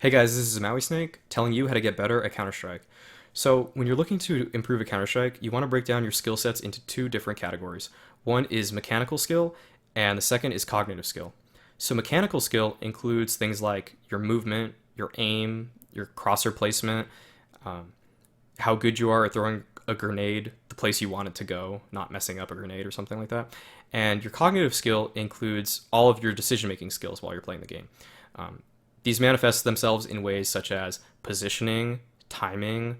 Hey guys, this is Mauisnake telling you how to get better at Counter-Strike. So, when you're looking to improve at Counter-Strike, you want to break down your skill sets into two different categories. One is mechanical skill, and the second is cognitive skill. So, mechanical skill includes things like your movement, your aim, your crosser placement, um, how good you are at throwing a grenade the place you want it to go, not messing up a grenade or something like that. And your cognitive skill includes all of your decision making skills while you're playing the game. Um, these manifest themselves in ways such as positioning, timing,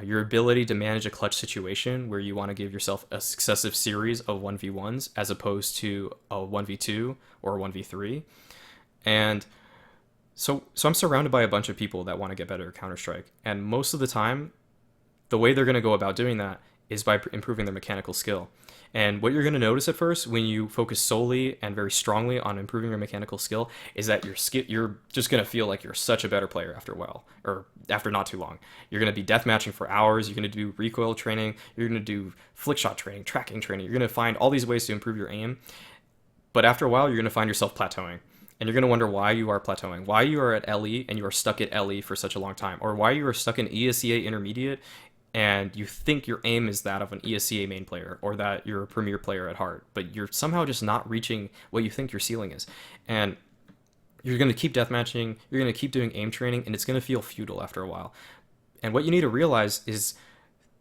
your ability to manage a clutch situation where you want to give yourself a successive series of 1v1s as opposed to a 1v2 or a 1v3. And so I'm surrounded by a bunch of people that want to get better at Counter Strike, and most of the time the way they're going to go about doing that is by improving their mechanical skill. And what you're going to notice at first when you focus solely and very strongly on improving your mechanical skill is that you're just going to feel like you're such a better player after a while, or after not too long. You're going to be deathmatching for hours. You're going to do recoil training. You're going to do flick shot training, tracking training. You're going to find all these ways to improve your aim. But after a while, you're going to find yourself plateauing. And you're going to wonder why you are plateauing, why you are at LE and you are stuck at LE for such a long time, or why you are stuck in ESEA intermediate and you think your aim is that of an ESCA main player or that you're a premier player at heart, but you're somehow just not reaching what you think your ceiling is. And you're going to keep deathmatching, you're going to keep doing aim training, and it's going to feel futile after a while. And what you need to realize is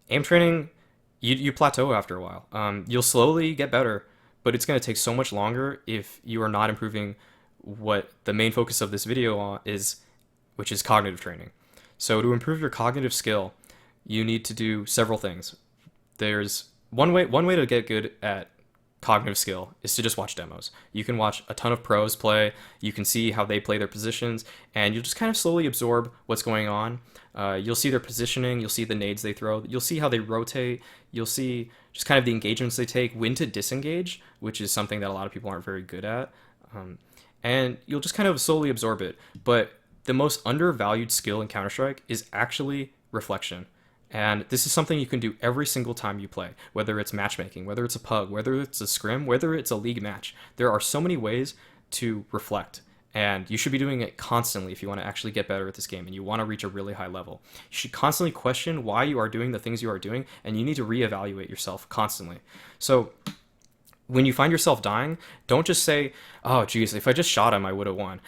aim training, you plateau after a while. You'll slowly get better, but it's going to take so much longer if you are not improving what the main focus of this video is, which is cognitive training. So to improve your cognitive skill, you need to do several things. There's one way to get good at cognitive skill is to just watch demos. You can watch a ton of pros play, you can see how they play their positions, and you'll just kind of slowly absorb what's going on. You'll see their positioning, you'll see the nades they throw, you'll see how they rotate, you'll see just kind of the engagements they take, when to disengage, which is something that a lot of people aren't very good at. And you'll just kind of slowly absorb it. But the most undervalued skill in Counter-Strike is actually reflection. And this is something you can do every single time you play, whether it's matchmaking, whether it's a pug, whether it's a scrim, whether it's a league match. There are so many ways to reflect, and you should be doing it constantly if you want to actually get better at this game and you want to reach a really high level. You should constantly question why you are doing the things you are doing, and you need to reevaluate yourself constantly. So when you find yourself dying, don't just say, oh, geez, if I just shot him, I would have won.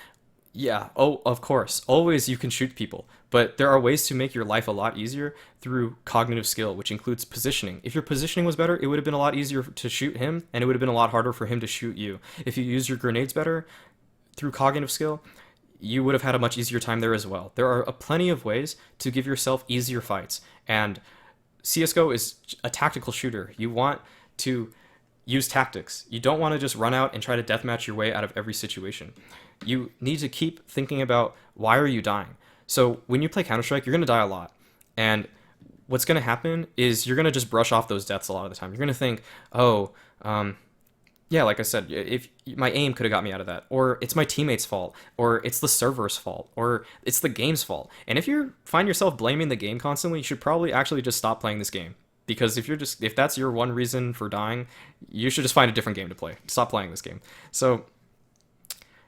Yeah, oh, of course. Always you can shoot people, but there are ways to make your life a lot easier through cognitive skill, which includes positioning. If your positioning was better, it would have been a lot easier to shoot him, and it would have been a lot harder for him to shoot you. If you use your grenades better through cognitive skill, you would have had a much easier time there as well. There are plenty of ways to give yourself easier fights, and CSGO is a tactical shooter. You want to use tactics. You don't want to just run out and try to deathmatch your way out of every situation. You need to keep thinking about why are you dying. So when you play Counter-Strike, you're going to die a lot. And what's going to happen is you're going to just brush off those deaths a lot of the time. You're going to think, oh, yeah, like I said, if my aim could have got me out of that, or it's my teammates' fault, or it's the server's fault, or it's the game's fault. And if you find yourself blaming the game constantly, you should probably actually just stop playing this game. Because if that's your one reason for dying, you should just find a different game to play. Stop playing this game. So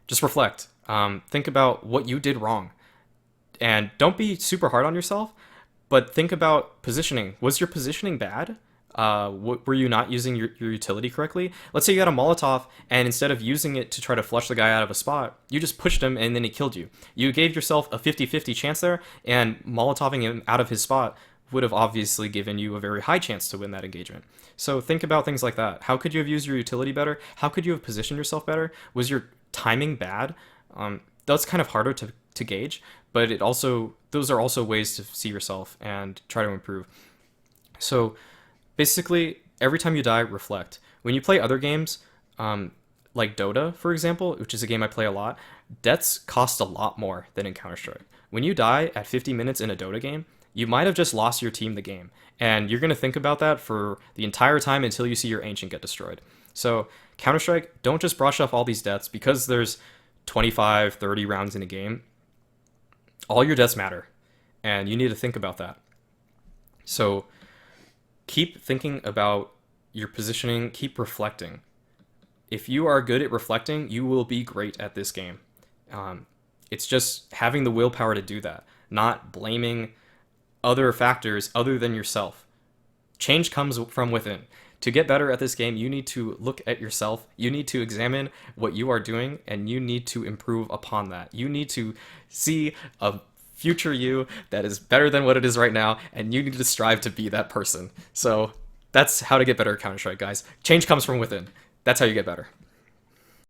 just reflect. Think about what you did wrong. And don't be super hard on yourself, but think about positioning. Was your positioning bad? Were you not using your utility correctly? Let's say you had a Molotov, and instead of using it to try to flush the guy out of a spot, you just pushed him and then he killed you. You gave yourself a 50-50 chance there, and Molotoving him out of his spot would have obviously given you a very high chance to win that engagement. So think about things like that. How could you have used your utility better? How could you have positioned yourself better? Was your timing bad? That's kind of harder to gauge, but those are also ways to see yourself and try to improve. So basically, every time you die, reflect. When you play other games, like Dota, for example, which is a game I play a lot, deaths cost a lot more than in Counter-Strike. When you die at 50 minutes in a Dota game, you might have just lost your team the game. And you're going to think about that for the entire time until you see your Ancient get destroyed. So Counter-Strike, don't just brush off all these deaths because there's 25, 30 rounds in a game. All your deaths matter. And you need to think about that. So keep thinking about your positioning, keep reflecting. If you are good at reflecting, you will be great at this game. It's just having the willpower to do that, not blaming other factors other than yourself. Change comes from within. To get better at this game, you need to look at yourself. You need to examine what you are doing, and you need to improve upon that. You need to see a future you that is better than what it is right now, and you need to strive to be that person. So that's how to get better at Counter-Strike, guys. Change comes from within. That's how you get better.